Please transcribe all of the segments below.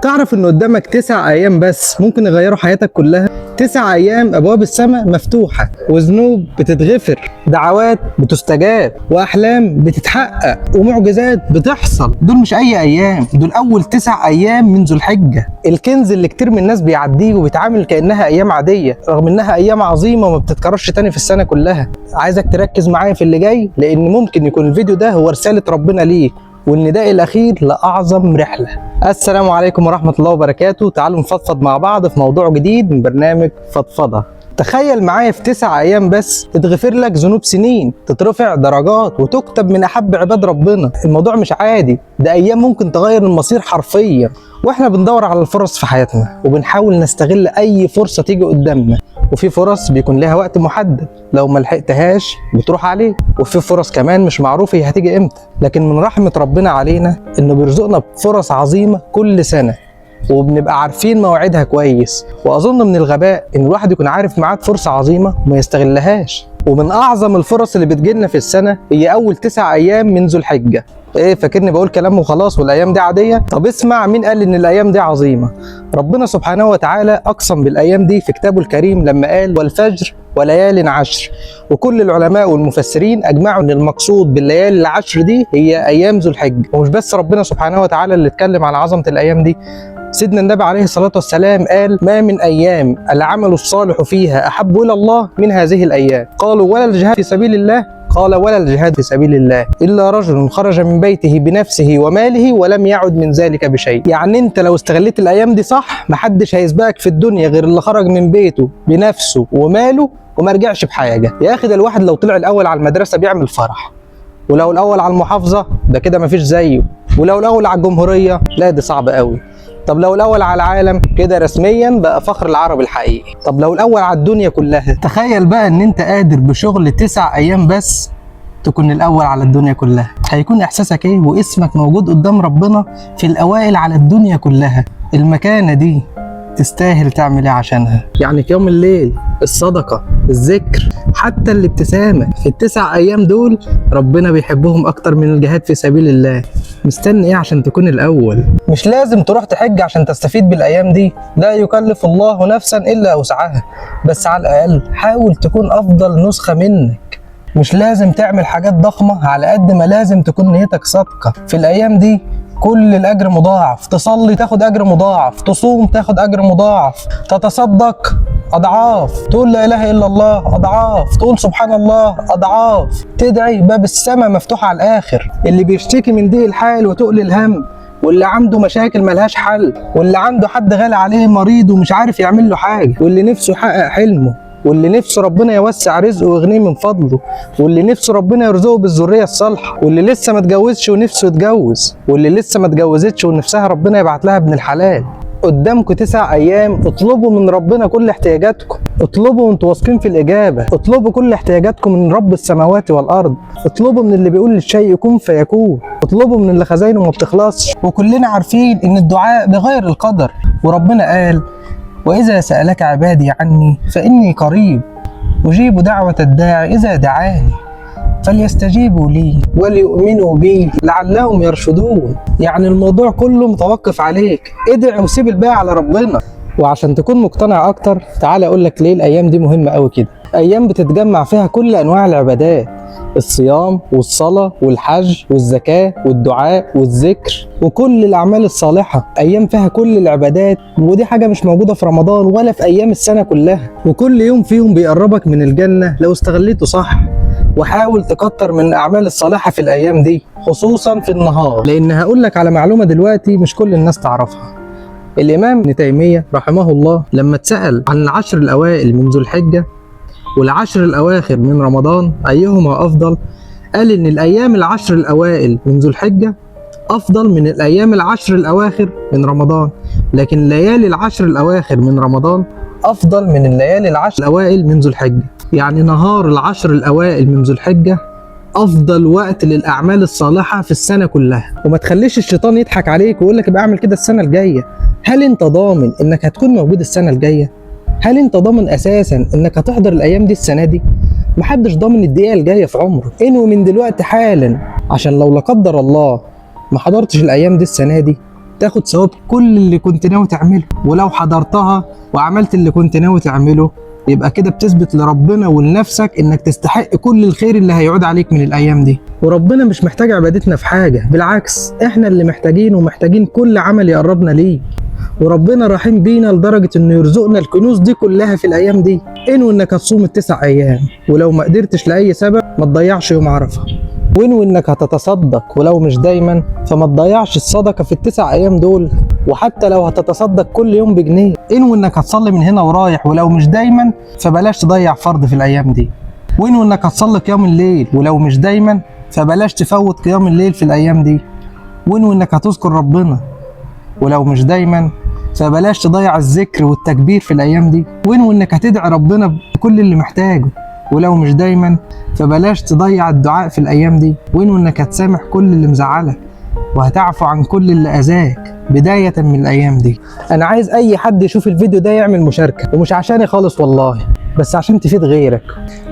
تعرف ان قدامك 9 ايام بس ممكن يغيروا حياتك كلها؟ 9 ايام ابواب السماء مفتوحة وذنوب بتتغفر، دعوات بتستجاب، واحلام بتتحقق، ومعجزات بتحصل. دول مش اي ايام، دول اول 9 ايام من ذو الحجة، الكنز اللي كتير من الناس بيعديه وبيتعامل كأنها ايام عادية، رغم انها ايام عظيمة وما بتتكررش تاني في السنة كلها. عايزك تركز معايا في اللي جاي، لان ممكن يكون الفيديو ده هو رسالة ربنا ليك والنداء الأخير لأعظم رحلة. السلام عليكم ورحمة الله وبركاته. تعالوا نفضفض مع بعض في موضوع جديد من برنامج فضفضة. تخيل معايا في 9 أيام بس تتغفر لك ذنوب سنين، تترفع درجات، وتكتب من أحب عباد ربنا. الموضوع مش عادي، ده أيام ممكن تغير المصير حرفيا. واحنا بندور على الفرص في حياتنا وبنحاول نستغل أي فرصة تيجي قدامنا، وفي فرص بيكون لها وقت محدد، لو ما لحقتهاش بتروح عليه، وفي فرص كمان مش معروف هي هتيجي امتى. لكن من رحمة ربنا علينا انه بيرزقنا بفرص عظيمة كل سنة، وبنبقى عارفين مواعيدها كويس. واظن من الغباء ان الواحد يكون عارف ميعاد فرصة عظيمة وما يستغلهاش. ومن اعظم الفرص اللي بتجيلنا في السنة هي اول 9 ايام من ذو الحجة. ايه فاكرني بقول كلام وخلاص والايام دي عاديه؟ طب اسمع، مين قال ان الايام دي عظيمه؟ ربنا سبحانه وتعالى اقسم بالايام دي في كتابه الكريم لما قال والفجر وليال عشر. وكل العلماء والمفسرين اجمعوا ان المقصود بالليالي العشر دي هي ايام ذو الحجه. ومش بس ربنا سبحانه وتعالى اللي اتكلم عن عظمه الايام دي، سيدنا النبي عليه الصلاة والسلام قال ما من أيام العمل الصالح فيها أحب إلى الله من هذه الأيام. قالوا ولا الجهاد في سبيل الله؟ قال ولا الجهاد في سبيل الله إلا رجل خرج من بيته بنفسه وماله ولم يعد من ذلك بشيء. يعني أنت لو استغليت الأيام دي صح، محدش هيسبقك في الدنيا غير اللي خرج من بيته بنفسه وماله وما رجعش بحاجة. يا أخي ده الواحد لو طلع الأول على المدرسة بيعمل فرح، ولو الأول على المحافظة ده كده مفيش زيه، ولو الأول على الجمهورية لا دي صعبة قوي. طب لو الأول على العالم كده رسميا بقى فخر العرب الحقيقي. طب لو الأول على الدنيا كلها، تخيل بقى إن أنت قادر بشغل 9 أيام بس تكون الأول على الدنيا كلها. هيكون إحساسك إيه واسمك موجود قدام ربنا في الأوائل على الدنيا كلها؟ المكانة دي تستاهل تعمل إيه عشانها؟ يعني قيام الليل، الصدقة، الذكر، حتى الابتسامة في ال9 أيام دول ربنا بيحبهم أكتر من الجهاد في سبيل الله. مستني إيه عشان تكون الأول؟ مش لازم تروح تحج عشان تستفيد بالأيام دي، لا يكلف الله نفسا إلا وسعها، بس على الأقل حاول تكون أفضل نسخة منك. مش لازم تعمل حاجات ضخمة، على قد ما لازم تكون نيتك صادقة. في الأيام دي كل الأجر مضاعف، تصلي تاخد أجر مضاعف، تصوم تاخد أجر مضاعف، تتصدق أضعاف، تقول لا إله إلا الله أضعاف، تقول سبحان الله أضعاف، تدعي باب السماء مفتوح على الآخر. اللي بيشتكي من ضيق الحال وتقل الهم، واللي عنده مشاكل ملهاش حل، واللي عنده حد غالي عليه مريض ومش عارف يعمل له حاجة، واللي نفسه يحقق حلمه، واللي نفسه ربنا يوسع رزقه ويغنيه من فضله، واللي نفسه ربنا يرزقه بالذريه الصالحه، واللي لسه ما اتجوزش ونفسه يتجوز، واللي لسه ما اتجوزتش ونفسها ربنا يبعت لها ابن الحلال. قدامكم 9 ايام، اطلبوا من ربنا كل احتياجاتكم، اطلبوا وانتوا واثقين في الاجابه، اطلبوا كل احتياجاتكم من رب السماوات والارض، اطلبوا من اللي بيقول للشيء يكون فيكون، اطلبوا من اللي خزاينه ما بتخلصش. وكلنا عارفين ان الدعاء بغير القدر، وربنا قال وإذا سألك عبادي عني فإني قريب أجيب دعوة الداعي إذا دعاني فليستجيبوا لي وليؤمنوا بي لعلهم يرشدون. يعني الموضوع كله متوقف عليك، ادعي وسيب الباقي على ربنا. وعشان تكون مقتنع أكتر تعال أقول لك ليه الأيام دي مهمة أوي كده. أيام بتتجمع فيها كل أنواع العبادات، الصيام والصلاة والحج والزكاة والدعاء والذكر وكل الأعمال الصالحة. أيام فيها كل العبادات، ودي حاجة مش موجودة في رمضان ولا في أيام السنة كلها. وكل يوم فيهم بيقربك من الجنة لو استغليته صح. وحاول تكتر من الأعمال الصالحة في الأيام دي، خصوصا في النهار، لأن هقول لك على معلومة دلوقتي مش كل الناس تعرفها. الإمام ابن تيمية رحمه الله لما اتسأل عن العشر الأوائل من ذو الحجة والعشر الأواخر من رمضان أيهما أفضل، قال إن الأيام العشر الأوائل من ذو الحجة أفضل من الأيام العشر الأواخر من رمضان، لكن الليالي العشر الأواخر من رمضان أفضل من الليالي العشر الأوائل من ذو الحجة. يعني نهار العشر الأوائل من ذو الحجة أفضل وقت للأعمال الصالحة في السنة كلها. وما تخليش الشيطان يضحك عليك ويقول لك ابقى اعمل كده السنة الجاية. هل أنت ضامن إنك هتكون موجود السنة الجاية؟ هل أنت ضامن أساسا إنك هتحضر الأيام دي السنة دي؟ محدش ضامن الدقيقة الجاية في عمره. انوي من دلوقتي حالا، عشان لو لا قدر الله ما حضرتش الأيام دي السنة دي تاخد ثواب كل اللي كنت ناوي تعمله. ولو حضرتها وعملت اللي كنت ناوي تعمله يبقى كده بتثبت لربنا ولنفسك انك تستحق كل الخير اللي هيعود عليك من الايام دي. وربنا مش محتاج عبادتنا في حاجة، بالعكس احنا اللي محتاجين، ومحتاجين كل عمل يقربنا ليه. وربنا رحيم بينا لدرجة انه يرزقنا الكنوز دي كلها في الايام دي. انوي انك هتصوم ال9 ايام، ولو ما قدرتش لاي سبب ما تضيعش يوم عرفة. وانوي انك هتتصدق، ولو مش دايما فما تضيعش الصدقة في ال9 ايام دول، وحتى لو هتتصدق كل يوم بجنيه. انوي انك هتصلي من هنا ورايح، ولو مش دايما فبلاش تضيع فرض في الايام دي. وانوي انك هتصلي قيام الليل، ولو مش دايما فبلاش تفوت قيام الليل في الايام دي. وانوي انك هتذكر ربنا، ولو مش دايما فبلاش تضيع الذكر والتكبير في الايام دي. وانوي انك هتدعي ربنا بكل اللي محتاجه، ولو مش دايما فبلاش تضيع الدعاء في الايام دي. وانوي انك هتسامح كل اللي مزعلك، وهتعفو عن كل اللي اذاك بداية من الايام دي. انا عايز اي حد يشوف الفيديو ده يعمل مشاركة، ومش عشاني خالص والله، بس عشان تفيد غيرك.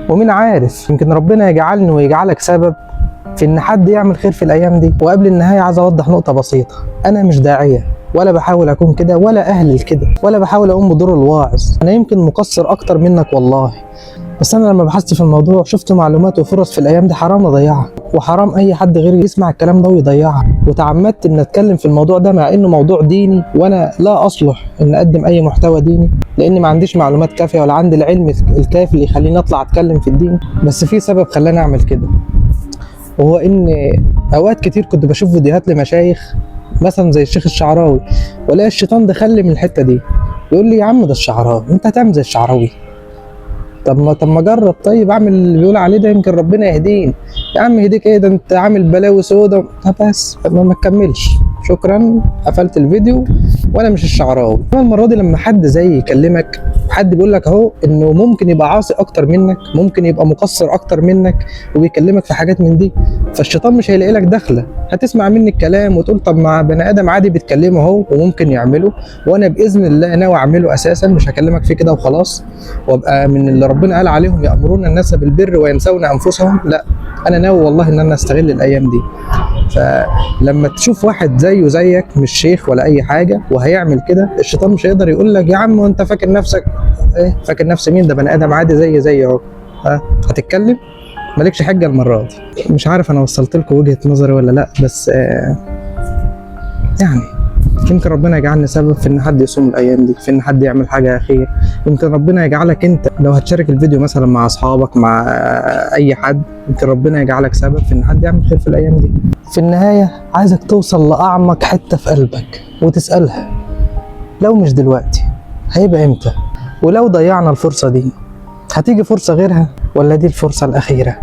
ومين عارف يمكن ربنا يجعلني ويجعلك سبب في ان حد يعمل خير في الايام دي. وقبل النهاية عايز اوضح نقطة بسيطة، انا مش داعية ولا بحاول اكون كده ولا اهلل كده، ولا بحاول اقوم بدور الواعظ. انا يمكن مقصر اكتر منك والله، بس انا لما بحثت في الموضوع شفت معلومات وفرص في الايام دي حرام اضيعها، وحرام اي حد غيري يسمع الكلام ده ويضيعها. وتعمدت ان اتكلم في الموضوع ده مع انه موضوع ديني، وانا لا اصلح ان اقدم اي محتوى ديني، لان ما عنديش معلومات كافيه ولا عندي العلم الكافي اللي يخليني اطلع اتكلم في الدين. بس في سبب خلاني اعمل كده، وهو ان اوقات كتير كنت بشوف فيديوهات لمشايخ مثلا زي الشيخ الشعراوي، والاقي الشيطان دخل من الحته دي يقول لي يا عم ده الشعراوي، انت هتعمل زي الشعراوي؟ طب ما جرب، طيب اعمل اللي بيقول عليه ده يمكن ربنا يهديني. يا عم يهديك ايه، ده انت عامل بلاوي سودا. طب بس ما تكملش، شكرا، قفلت الفيديو وانا مش الشعراوي. المره دي لما حد زي يكلمك، حد بيقول لك اهو انه ممكن يبقى عاصي اكتر منك، ممكن يبقى مقصر اكتر منك، وبيكلمك في حاجات من دي، فالشيطان مش هيلاقي لك دخله. هتسمع مني الكلام وتقول طب مع بني ادم عادي بيتكلمه اهو وممكن يعمله، وانا باذن الله ناوي اعمله اساسا، مش هكلمك فيه كده وخلاص وابقى من اللي ربنا قال عليهم يأمرون الناس بالبر وينسون انفسهم. لا، انا ناوي والله ان انا استغل الايام دي. فلما تشوف واحد زيه زيك مش شيخ ولا اي حاجه وهيعمل كده، الشيطان مش هيقدر يقول لك يا عم وانت فاكر نفسك ايه، فاكر نفسي مين، ده بني ادم عادي زي اهو. هتتكلم مالكش حجه المره دي. مش عارف انا وصلت لكم وجهه نظري ولا لا، بس يعني يمكن ربنا يجعلني سبب في ان حد يصوم الايام دي، في ان حد يعمل حاجه خير. يمكن ربنا يجعلك انت لو هتشارك الفيديو مثلا مع اصحابك مع اي حد، يمكن ربنا يجعلك سبب في ان حد يعمل خير في الايام دي. في النهايه عايزك توصل لاعمق حته في قلبك وتسالها، لو مش دلوقتي هيبقى امتى؟ ولو ضيعنا الفرصه دي هتيجي فرصه غيرها، ولا دي الفرصه الاخيره؟